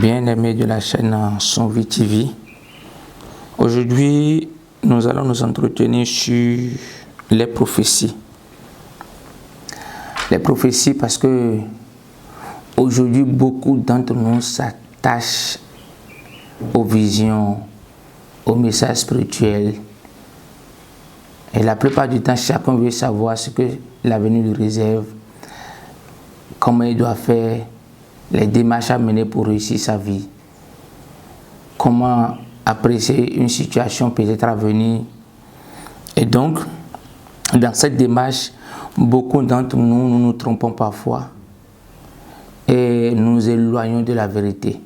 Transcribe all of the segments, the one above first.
Bien-aimés de la chaîne Son Vie TV, aujourd'hui nous allons nous entretenir sur les prophéties. Les prophéties parce que aujourd'hui beaucoup d'entre nous s'attachent aux visions, aux messages spirituels. Et la plupart du temps, chacun veut savoir ce que l'avenir lui réserve, comment il doit faire, les démarches à mener pour réussir sa vie, comment apprécier une situation peut-être à venir. Et donc, dans cette démarche, beaucoup d'entre nous, nous trompons parfois et nous nous éloignons de la vérité.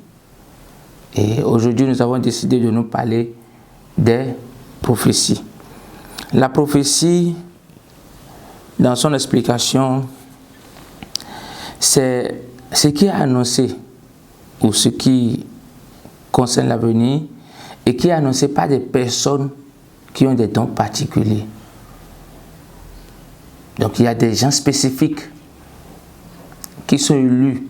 Et aujourd'hui, nous avons décidé de nous parler des prophéties. La prophétie, dans son explication, c'est ce qui est annoncé ou ce qui concerne l'avenir et qui est annoncé par des personnes qui ont des dons particuliers. Donc il y a des gens spécifiques qui sont élus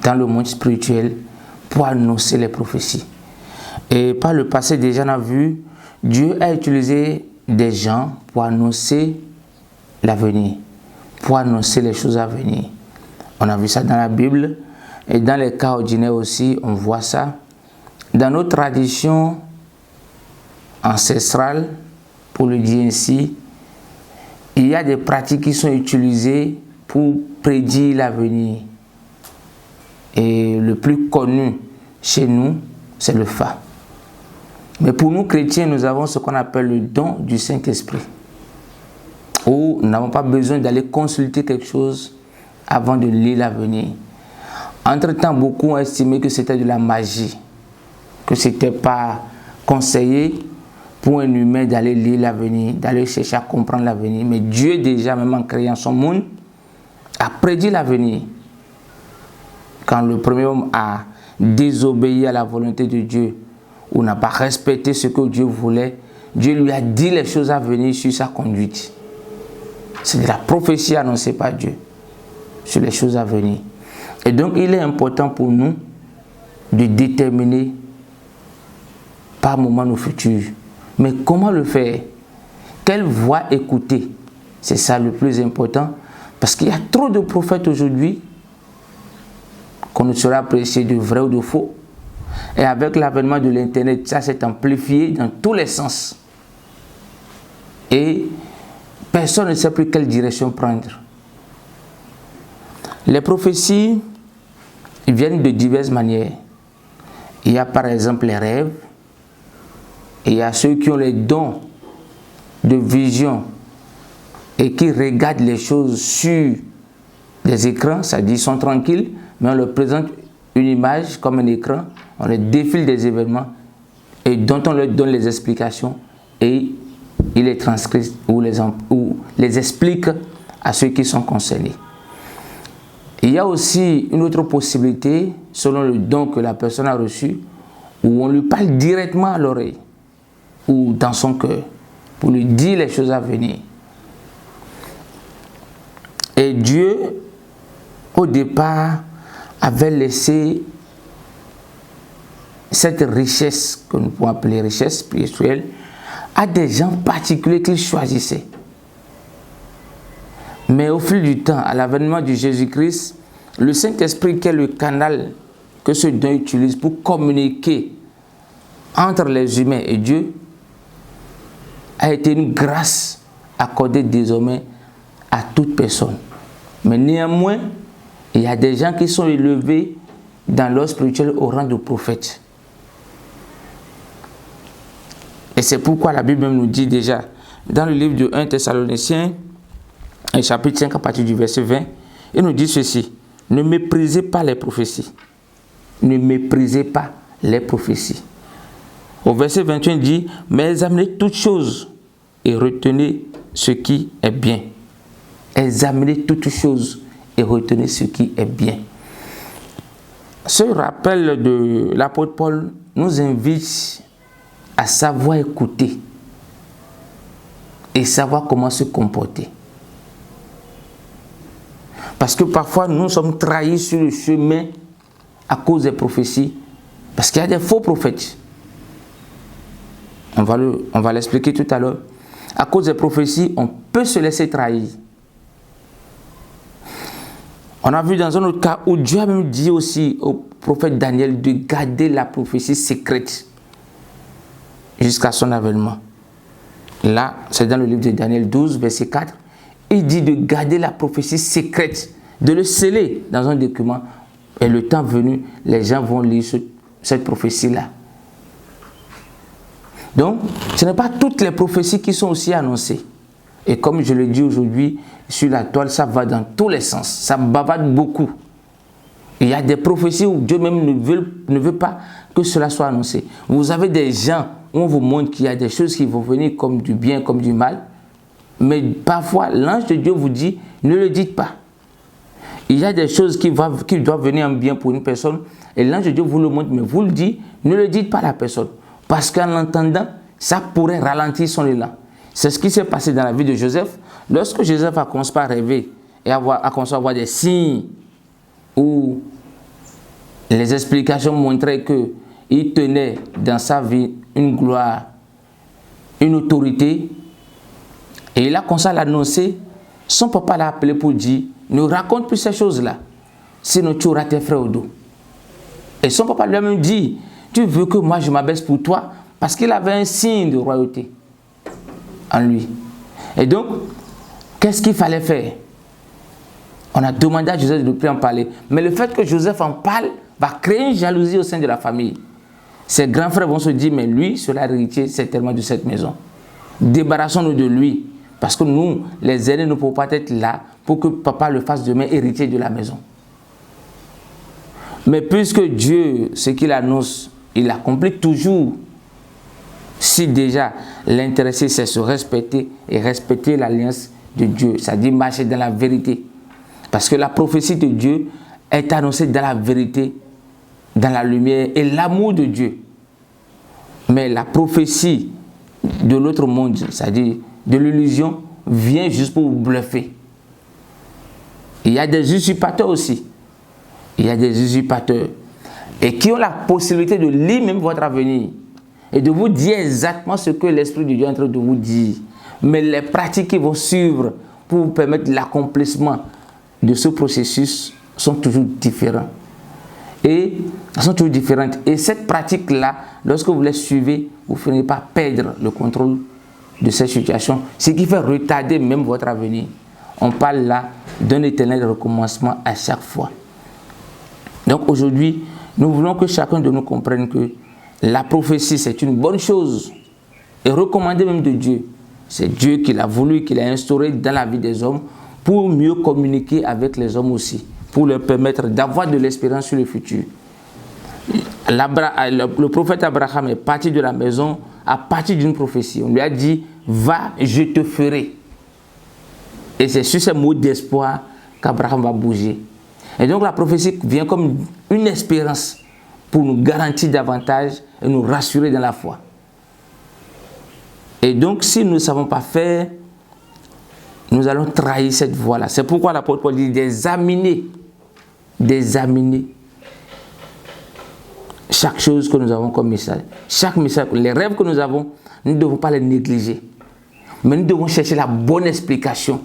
dans le monde spirituel pour annoncer les prophéties. Et par le passé, déjà on a vu, Dieu a utilisé des gens pour annoncer l'avenir, pour annoncer les choses à venir. On a vu ça dans la Bible et dans les cas ordinaires aussi, on voit ça. Dans nos traditions ancestrales, pour le dire ainsi, il y a des pratiques qui sont utilisées pour prédire l'avenir. Et le plus connu chez nous, c'est le Fa. Mais pour nous chrétiens, nous avons ce qu'on appelle le don du Saint-Esprit, où nous n'avons pas besoin d'aller consulter quelque chose avant de lire l'avenir. Entre-temps, beaucoup ont estimé que c'était de la magie, que ce n'était pas conseillé pour un humain d'aller lire l'avenir, d'aller chercher à comprendre l'avenir. Mais Dieu déjà, même en créant son monde, a prédit l'avenir. Quand le premier homme a désobéi à la volonté de Dieu, ou n'a pas respecté ce que Dieu voulait, Dieu lui a dit les choses à venir sur sa conduite. C'est de la prophétie annoncée par Dieu sur les choses à venir. Et donc il est important pour nous de déterminer par moment nos futurs. Mais comment le faire? Quelle voix écouter? C'est ça le plus important, parce qu'il y a trop de prophètes aujourd'hui qu'on ne saurait apprécier de vrai ou de faux. Et avec l'avènement de l'internet, ça s'est amplifié dans tous les sens. Et personne ne sait plus quelle direction prendre. Les prophéties viennent de diverses manières. Il y a par exemple les rêves. Il y a ceux qui ont les dons de vision et qui regardent les choses sur des écrans, c'est-à-dire ils sont tranquilles, mais on leur présente une image comme un écran, on leur défile des événements et dont on leur donne les explications et ils les transcrivent ou les expliquent à ceux qui sont concernés. Il y a aussi une autre possibilité, selon le don que la personne a reçu, où on lui parle directement à l'oreille ou dans son cœur pour lui dire les choses à venir. Et Dieu, au départ, avait laissé cette richesse, que nous pouvons appeler richesse spirituelle, à des gens particuliers qu'il choisissait. Mais au fil du temps, à l'avènement de Jésus-Christ, le Saint-Esprit, qui est le canal que ce don utilise pour communiquer entre les humains et Dieu, a été une grâce accordée désormais à toute personne. Mais néanmoins, il y a des gens qui sont élevés dans l'ordre spirituel au rang de prophètes. Et c'est pourquoi la Bible même nous dit déjà, dans le livre de 1 Thessaloniciens, chapitre 5, à partir du verset 20, il nous dit ceci: ne méprisez pas les prophéties. Ne méprisez pas les prophéties. Au verset 21, il dit: mais examinez toutes choses et retenez ce qui est bien. Examinez toutes choses et retenez ce qui est bien. Ce rappel de l'apôtre Paul nous invite à savoir écouter et savoir comment se comporter. Parce que parfois nous sommes trahis sur le chemin à cause des prophéties, parce qu'il y a des faux prophètes. On va l'expliquer tout à l'heure. À cause des prophéties, on peut se laisser trahir. On a vu dans un autre cas où Dieu a même dit aussi au prophète Daniel de garder la prophétie secrète jusqu'à son avènement. Là, c'est dans le livre de Daniel 12, verset 4. Il dit de garder la prophétie secrète, de le sceller dans un document. Et le temps venu, les gens vont lire cette prophétie-là. Donc, ce n'est pas toutes les prophéties qui sont aussi annoncées. Et comme je le dis aujourd'hui, sur la toile, ça va dans tous les sens. Ça bavarde beaucoup. Il y a des prophéties où Dieu même ne veut pas que cela soit annoncé. Vous avez des gens où on vous montre qu'il y a des choses qui vont venir comme du bien, comme du mal. Mais parfois, l'ange de Dieu vous dit, ne le dites pas. Il y a des choses qui doivent venir en bien pour une personne. Et l'ange de Dieu vous le montre, mais vous le dit, ne le dites pas à la personne. Parce qu'en l'entendant, ça pourrait ralentir son élan. C'est ce qui s'est passé dans la vie de Joseph. Lorsque Joseph a commencé à rêver et a commencé à avoir des signes où les explications montraient qu'il tenait dans sa vie une gloire, une autorité, et il a commencé à l'annoncer, son papa l'a appelé pour dire, ne raconte plus ces choses-là, sinon tu auras tes frères au dos. Et son papa lui a même dit, tu veux que moi je m'abaisse pour toi, parce qu'il avait un signe de royauté en lui. Et donc, qu'est-ce qu'il fallait faire? On a demandé à Joseph de ne plus en parler. Mais le fait que Joseph en parle va créer une jalousie au sein de la famille. Ses grands frères vont se dire, mais lui sera héritier certainement de cette maison. Débarrassons-nous de lui. Parce que nous, les aînés, ne pouvons pas être là pour que papa le fasse demain héritier de la maison. Mais puisque Dieu, ce qu'il annonce, il accomplit toujours. Si déjà l'intéressé, c'est se respecter et respecter l'alliance de Dieu, c'est-à-dire marcher dans la vérité. Parce que la prophétie de Dieu est annoncée dans la vérité, dans la lumière et l'amour de Dieu. Mais la prophétie de l'autre monde, c'est-à-dire de l'illusion, vient juste pour vous bluffer. Il y a des usurpateurs aussi. Il y a des usurpateurs. Et qui ont la possibilité de lire même votre avenir. Et de vous dire exactement ce que l'Esprit de Dieu est en train de vous dire. Mais les pratiques qui vont suivre pour vous permettre l'accomplissement de ce processus sont toujours différentes. Et cette pratique-là, lorsque vous les suivez, vous finissez par perdre le contrôle de cette situation, ce qui fait retarder même votre avenir. On parle là d'un éternel recommencement à chaque fois. Donc aujourd'hui, nous voulons que chacun de nous comprenne que la prophétie, c'est une bonne chose et recommandée même de Dieu. C'est Dieu qui l'a voulu, qui l'a instauré dans la vie des hommes pour mieux communiquer avec les hommes aussi, pour leur permettre d'avoir de l'espérance sur le futur. Le prophète Abraham est parti de la maison à partir d'une prophétie. On lui a dit, va, je te ferai. Et c'est sur ces mots d'espoir qu'Abraham va bouger. Et donc la prophétie vient comme une espérance pour nous garantir davantage et nous rassurer dans la foi. Et donc si nous ne savons pas faire, nous allons trahir cette voie-là. C'est pourquoi l'apôtre Paul dit d'examiner chaque chose que nous avons comme message. Chaque message, les rêves que nous avons, nous ne devons pas les négliger. Mais nous devons chercher la bonne explication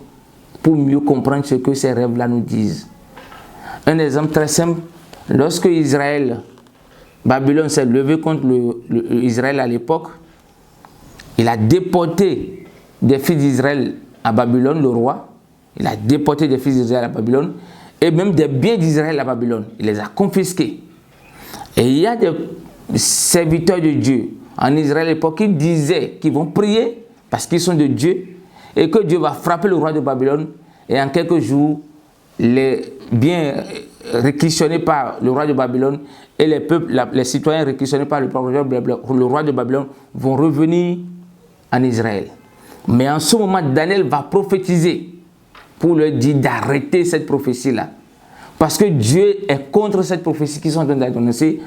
pour mieux comprendre ce que ces rêves-là nous disent. Un exemple très simple, lorsque Babylone s'est levé contre Israël à l'époque, il a déporté des fils d'Israël à Babylone, le roi. Il a déporté des fils d'Israël à Babylone et même des biens d'Israël à Babylone. Il les a confisqués. Et il y a des serviteurs de Dieu en Israël à l'époque qui disaient qu'ils vont prier parce qu'ils sont de Dieu et que Dieu va frapper le roi de Babylone et en quelques jours, les biens réquisitionnés par le roi de Babylone et les citoyens réquisitionnés par le roi de Babylone vont revenir en Israël. Mais en ce moment, Daniel va prophétiser pour leur dire d'arrêter cette prophétie-là. Parce que Dieu est contre cette prophétie qu'ils sont en train d'annoncer,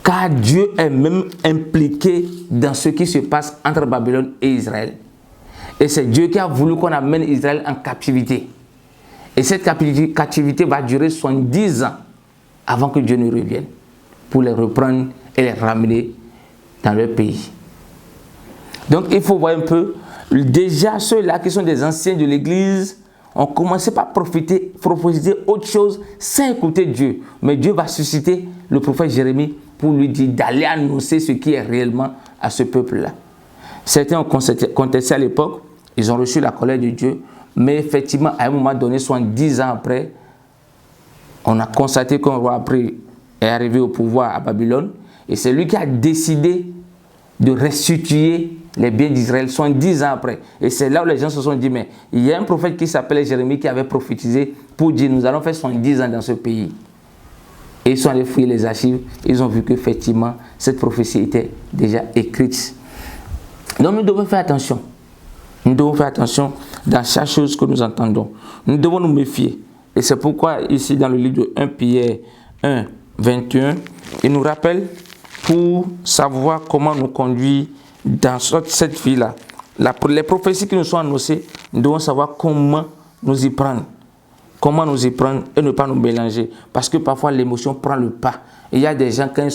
car Dieu est même impliqué dans ce qui se passe entre Babylone et Israël. Et c'est Dieu qui a voulu qu'on amène Israël en captivité. Et cette captivité va durer 70 ans avant que Dieu ne revienne pour les reprendre et les ramener dans leur pays. Donc il faut voir un peu, déjà ceux-là qui sont des anciens de l'église ont commencé par prophétiser autre chose sans écouter Dieu. Mais Dieu va susciter le prophète Jérémie pour lui dire d'aller annoncer ce qui est réellement à ce peuple-là. Certains ont contesté à l'époque, ils ont reçu la colère de Dieu, mais effectivement, à un moment donné, 70 ans après, on a constaté qu'un roi après est arrivé au pouvoir à Babylone, et c'est lui qui a décidé de restituer les biens d'Israël 70 ans après. Et c'est là où les gens se sont dit, mais il y a un prophète qui s'appelait Jérémie qui avait prophétisé pour dire, nous allons faire 70 ans dans ce pays. Et ils sont allés fouiller les archives, ils ont vu qu'effectivement, cette prophétie était déjà écrite. Donc nous devons faire attention. Nous devons faire attention dans chaque chose que nous entendons. Nous devons nous méfier. Et c'est pourquoi ici dans le livre de 1 Pierre 1, 21, il nous rappelle pour savoir comment nous conduire dans cette vie-là. Les prophéties qui nous sont annoncées, nous devons savoir comment nous y prendre. Comment nous y prendre et ne pas nous mélanger. Parce que parfois l'émotion prend le pas. Et il y a des gens, quand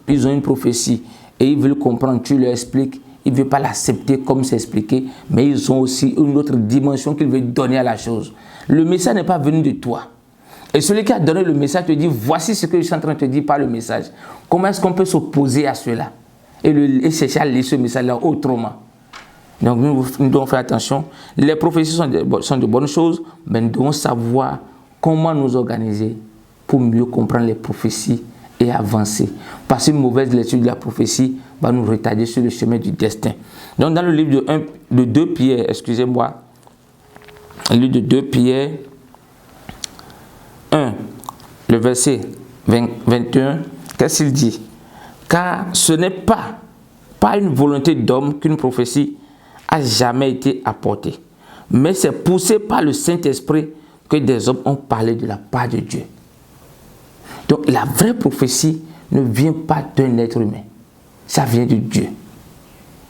ils ont une prophétie et ils veulent comprendre, tu leur expliques, ils ne veulent pas l'accepter comme c'est expliqué, mais ils ont aussi une autre dimension qu'ils veulent donner à la chose. Le message n'est pas venu de toi. Et celui qui a donné le message te dit, voici ce que je suis en train de te dire par le message. Comment est-ce qu'on peut s'opposer à cela et chercher à lire ce message-là autrement? Donc nous devons faire attention. Les prophéties sont de bonnes choses, mais nous devons savoir comment nous organiser pour mieux comprendre les prophéties et avancer. Parce qu'une mauvaise lecture de la prophétie va nous retarder sur le chemin du destin. Donc dans le livre de 2 Pierre, excusez-moi, le livre de 2 Pierre 1, le verset 21, qu'est-ce qu'il dit? Car ce n'est pas une volonté d'homme qu'une prophétie a jamais été apportée, mais c'est poussé par le Saint-Esprit que des hommes ont parlé de la part de Dieu. Donc la vraie prophétie ne vient pas d'un être humain, ça vient de Dieu.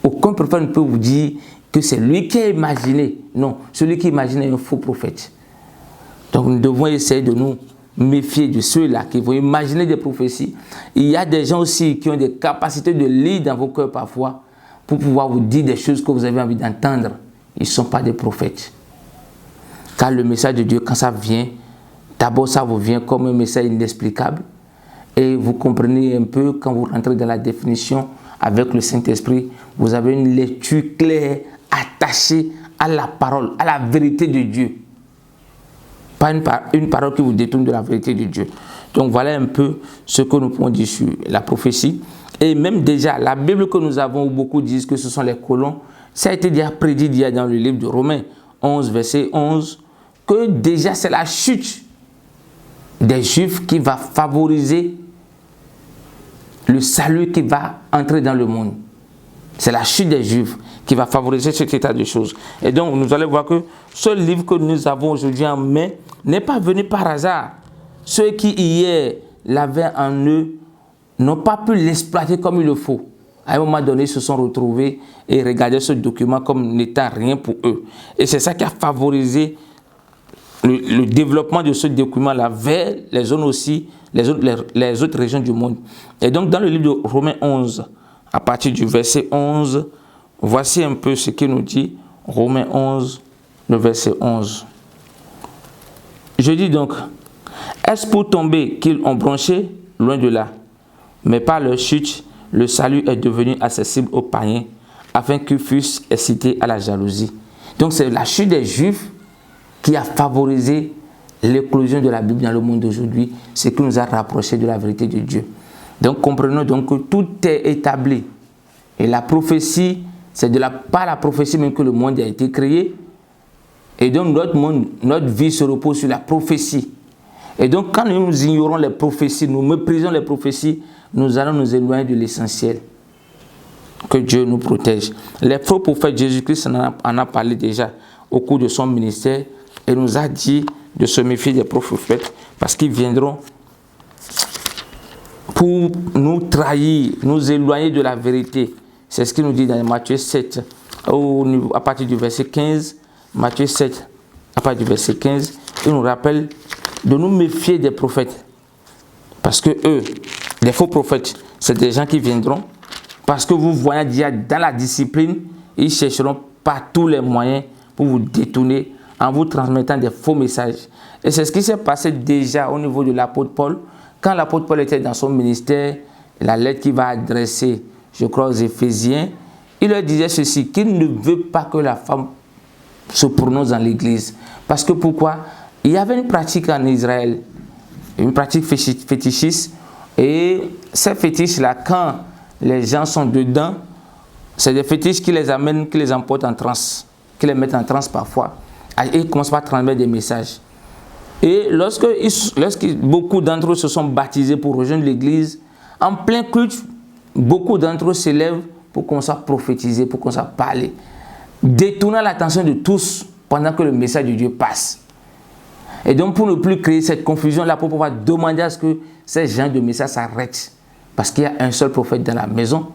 Aucun prophète ne peut vous dire que c'est lui qui a imaginé. Non, celui qui imagine est un faux prophète. Donc nous devons essayer de nous méfier de ceux-là qui vont imaginer des prophéties. Il y a des gens aussi qui ont des capacités de lire dans vos cœurs parfois pour pouvoir vous dire des choses que vous avez envie d'entendre. Ils ne sont pas des prophètes. Car le message de Dieu, quand ça vient, d'abord ça vous vient comme un message inexplicable. Et vous comprenez un peu quand vous rentrez dans la définition avec le Saint-Esprit, vous avez une lecture claire, attachée à la parole, à la vérité de Dieu. Pas une parole qui vous détourne de la vérité de Dieu. Donc voilà un peu ce que nous pouvons dire sur la prophétie. Et même déjà, la Bible que nous avons, où beaucoup disent que ce sont les colons, ça a été déjà prédit déjà dans le livre de Romains 11, verset 11, que déjà c'est la chute des Juifs qui va favoriser le salut qui va entrer dans le monde. C'est la chute des Juifs qui va favoriser cet état de choses. Et donc, nous allons voir que ce livre que nous avons aujourd'hui en main n'est pas venu par hasard. Ceux qui hier l'avaient en eux n'ont pas pu l'exploiter comme il le faut. À un moment donné, ils se sont retrouvés et regardaient ce document comme n'étant rien pour eux. Et c'est ça qui a favorisé le développement de ce document-là vers les zones aussi, les autres régions du monde. Et donc, dans le livre de Romains 11, à partir du verset 11, voici un peu ce qu'il nous dit, Romains 11, le verset 11. Je dis donc, est-ce pour tomber qu'ils ont branché? Loin de là. Mais par leur chute, le salut est devenu accessible aux païens, afin qu'ils fussent excités à la jalousie. Donc c'est la chute des Juifs qui a favorisé l'éclosion de la Bible dans le monde d'aujourd'hui, ce qui nous a rapprochés de la vérité de Dieu. Donc comprenons donc que tout est établi. Et la prophétie, c'est par la prophétie même que le monde a été créé. Et donc notre vie se repose sur la prophétie. Et donc quand nous ignorons les prophéties, nous méprisons les prophéties, nous allons nous éloigner de l'essentiel. Que Dieu nous protège. Les faux prophètes, Jésus-Christ en a parlé déjà au cours de son ministère et nous a dit de se méfier des prophètes parce qu'ils viendront pour nous trahir, nous éloigner de la vérité. C'est ce qu'il nous dit dans Matthieu 7, à partir du verset 15. Matthieu 7, à partir du verset 15, il nous rappelle de nous méfier des prophètes. Parce que eux, les faux prophètes, c'est des gens qui viendront. Parce que vous voyez déjà dans la discipline, ils chercheront par tous les moyens pour vous détourner en vous transmettant des faux messages. Et c'est ce qui s'est passé déjà au niveau de l'apôtre Paul. Quand l'apôtre Paul était dans son ministère, la lettre qu'il va adresser, je crois, aux Éphésiens, il leur disait ceci, qu'il ne veut pas que la femme se prononce dans l'église. Parce que pourquoi? Il y avait une pratique en Israël, une pratique fétichiste, et ces fétiches-là, quand les gens sont dedans, c'est des fétiches qui les amènent, qui les emportent en transe, qui les mettent en transe parfois. Et ils commencent par transmettre des messages. Et lorsque beaucoup d'entre eux se sont baptisés pour rejoindre l'église, en plein culte, beaucoup d'entre eux s'élèvent pour commencer à prophétiser, pour commencer à parler, détournant l'attention de tous pendant que le message de Dieu passe. Et donc, pour ne plus créer cette confusion, l'apôtre va demander à ce que ces gens de messages s'arrêtent. Parce qu'il y a un seul prophète dans la maison,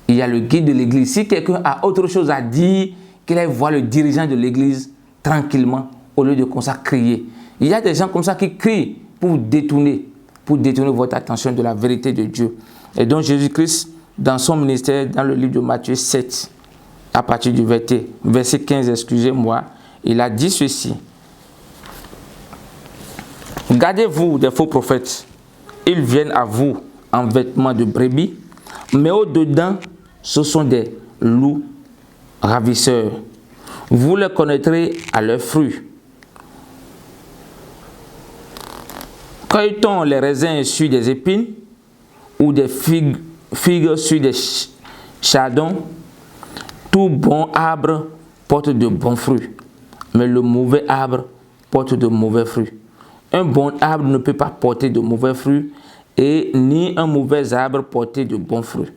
il y a le guide de l'église. Si quelqu'un a autre chose à dire, qu'il aille voir le dirigeant de l'église tranquillement, au lieu de commencer à crier. Il y a des gens comme ça qui crient pour détourner votre attention de la vérité de Dieu. Et donc Jésus-Christ, dans son ministère, dans le livre de Matthieu 7, à partir du verset 15, excusez-moi, il a dit ceci. Gardez-vous des faux prophètes. Ils viennent à vous en vêtements de brebis, mais au-dedans, ce sont des loups ravisseurs. Vous les connaîtrez à leurs fruits. Cueille-t-on les raisins sur des épines ou des figues sur des chardons? Tout bon arbre porte de bons fruits, mais le mauvais arbre porte de mauvais fruits. Un bon arbre ne peut pas porter de mauvais fruits et ni un mauvais arbre porter de bons fruits.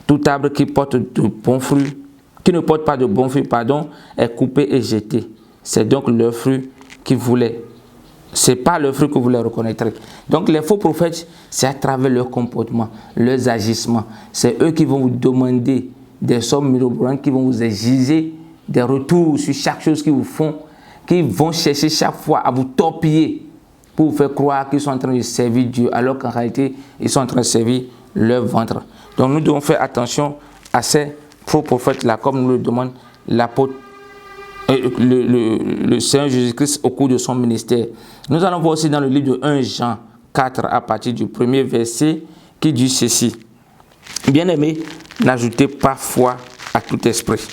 Tout arbre qui porte de bons fruits, qui ne porte pas de bons fruits, est coupé et jeté. C'est donc leur fruit qui voulait. C'est pas le fruit que vous les reconnaîtrez. Donc les faux prophètes, c'est à travers leur comportement, leurs agissements. C'est eux qui vont vous demander des sommes mirobolantes, qui vont vous exiger des retours sur chaque chose qu'ils vous font, qui vont chercher chaque fois à vous torpiller pour vous faire croire qu'ils sont en train de servir Dieu, alors qu'en réalité, ils sont en train de servir leur ventre. Donc nous devons faire attention à ces faux prophètes-là, comme nous le demande l'apôtre, le Seigneur Jésus-Christ au cours de son ministère. Nous allons voir aussi dans le livre de 1 Jean 4, à partir du premier verset, qui dit ceci. Bien-aimés, n'ajoutez pas foi à tout esprit,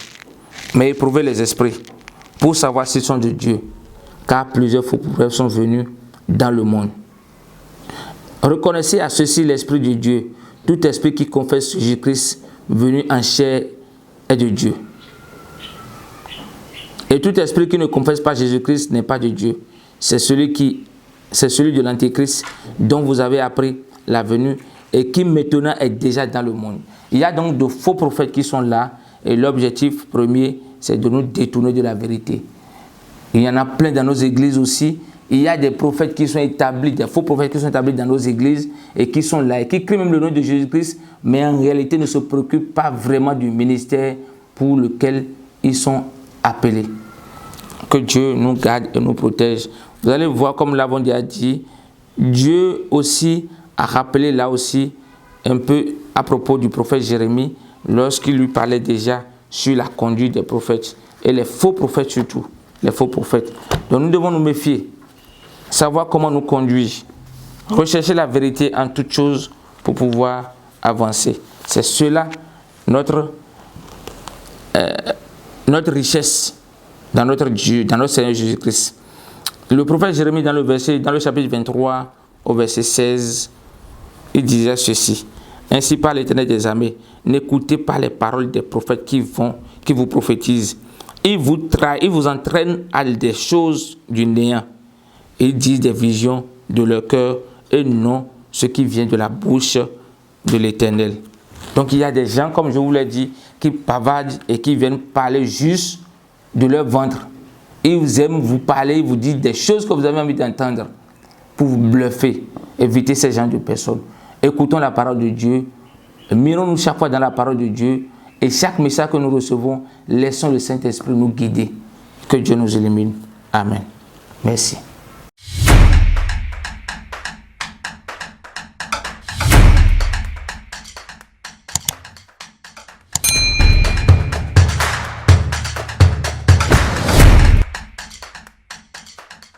mais éprouvez les esprits pour savoir s'ils sont de Dieu, car plusieurs faux prophètes sont venus dans le monde. Reconnaissez à ceci l'esprit de Dieu. Tout esprit qui confesse Jésus-Christ venu en chair est de Dieu. Et tout esprit qui ne confesse pas Jésus-Christ n'est pas de Dieu. C'est celui de l'Antéchrist dont vous avez appris la venue et qui maintenant est déjà dans le monde. Il y a donc de faux prophètes qui sont là et l'objectif premier, c'est de nous détourner de la vérité. Il y en a plein dans nos églises aussi. Il y a des prophètes qui sont établis, des faux prophètes qui sont établis dans nos églises et qui sont là et qui crient même le nom de Jésus-Christ, mais en réalité ne se préoccupent pas vraiment du ministère pour lequel ils sont appelés. Que Dieu nous garde et nous protège. Vous allez voir, comme l'avons déjà dit, Dieu aussi a rappelé là aussi un peu à propos du prophète Jérémie lorsqu'il lui parlait déjà sur la conduite des prophètes et les faux prophètes surtout, les faux prophètes. Donc nous devons nous méfier, savoir comment nous conduire, rechercher la vérité en toutes choses pour pouvoir avancer. C'est cela notre richesse dans notre Dieu, dans notre Seigneur Jésus-Christ. Le prophète Jérémie dans le chapitre 23 au verset 16, il disait ceci. Ainsi parle l'Éternel des armées, n'écoutez pas les paroles des prophètes qui vous prophétisent. Ils vous entraînent à des choses du néant. Ils disent des visions de leur cœur et non ce qui vient de la bouche de l'Éternel. Donc il y a des gens, comme je vous l'ai dit, qui pavardent et qui viennent parler juste de leur ventre. Ils aiment vous parler, ils vous disent des choses que vous avez envie d'entendre pour vous bluffer. Évitez ces genres de personnes. Écoutons la parole de Dieu. Mirons-nous chaque fois dans la parole de Dieu. Et chaque message que nous recevons, laissons le Saint-Esprit nous guider. Que Dieu nous illumine. Amen. Merci.